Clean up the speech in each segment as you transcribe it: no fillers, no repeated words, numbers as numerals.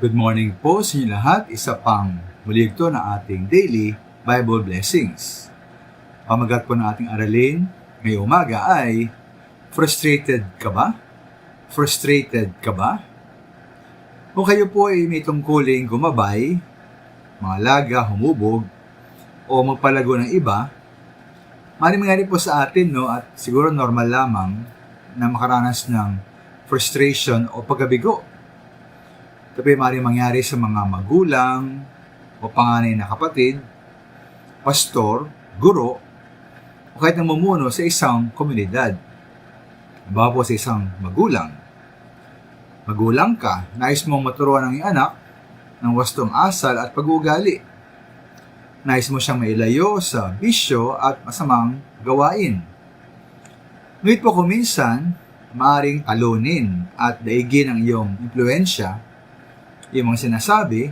Good morning po sa inyo lahat. Isa pang muli ito na ating daily Bible blessings. Pamagat po ng ating aralin ngayong umaga ay, frustrated ka ba? Frustrated ka ba? Kung kayo po ay may tungkuling gumabay, mga laga, humubog, o magpalago ng iba, maaaring mangyari po sa atin, at siguro normal lamang na makaranas ng frustration o pagkabigo. Ito po ay maaaring mangyari sa mga magulang o panganay na kapatid, pastor, guro, o kahit namumuno sa isang komunidad. Halimbawa po sa isang magulang. Magulang ka, nais mong maturuan ang iyong anak ng wastong asal at pag-uugali. Nais mo siyang mailayo sa bisyo at masamang gawain. Ngunit po kung minsan, maaaring talunin at daigin ang iyong impluensya, yung mga sinasabi,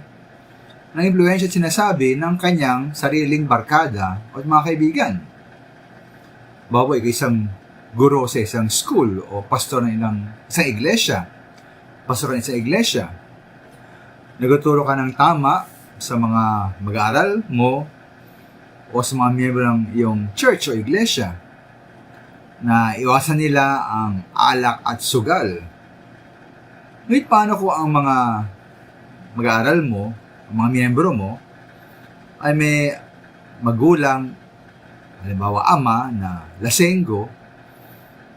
ng impluensya at sinasabi ng kanyang sariling barkada o mga kaibigan. Bawa ikaw isang guro sa isang school o pastor ng isang iglesia, pastor ng isang iglesia. Nagtuturo ka ng tama sa mga mag-aaral mo o sa mga miyembro ng iyong church o iglesia na iwasan nila ang alak at sugal. Ngunit paano kung ang mga mag-aaral mo, ang mga miyembro mo, ay may magulang, halimbawa ama na lasenggo,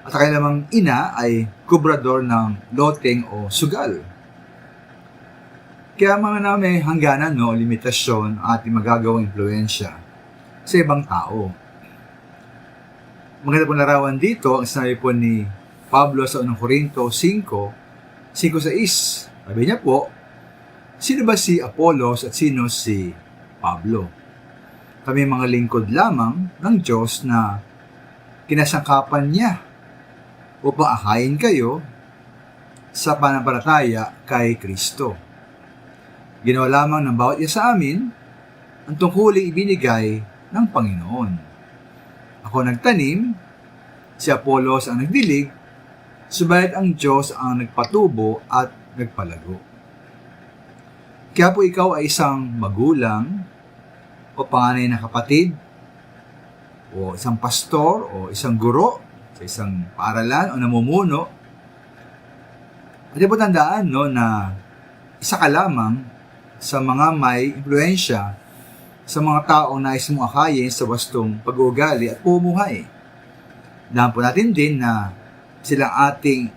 at ang kanilang ina ay kubrador ng loteng o sugal. Kaya mga na may hangganan, limitasyon at magagawang impluensya sa ibang tao. Maganda pong larawan dito, ang sinabi po ni Pablo sa 1 Corinto 5:6. Sabi niya po, sino ba si Apollos at sino si Pablo? Kami mga lingkod lamang ng Diyos na kinasangkapan niya upang akayin kayo sa pananampalataya kay Kristo. Ginawa lamang ng bawat isa sa amin ang tungkuling ibinigay ng Panginoon. Ako nagtanim, si Apollos ang nagdilig, subalit ang Diyos ang nagpatubo at nagpalago. Kaya po ikaw ay isang magulang o panganay na kapatid o isang pastor o isang guro sa isang paaralan o namumuno. At po tandaan na isa ka lamang sa mga may impluensya sa mga taong nais mong akayin sa wastong pag-uugali at pumuhay. Dahil po natin din na silang ating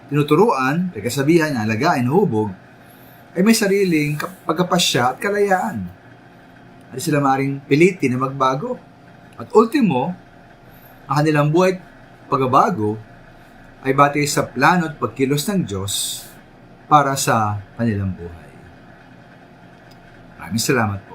tinuturuan, pagkasabihan, alagain, hubog, ay may sariling pagkapasya at kalayaan. At sila maaaring pilitin na magbago. At ultimo, ang kanilang buhay at pagbabago ay batay sa plano at pagkilos ng Diyos para sa kanilang buhay. Maraming salamat po.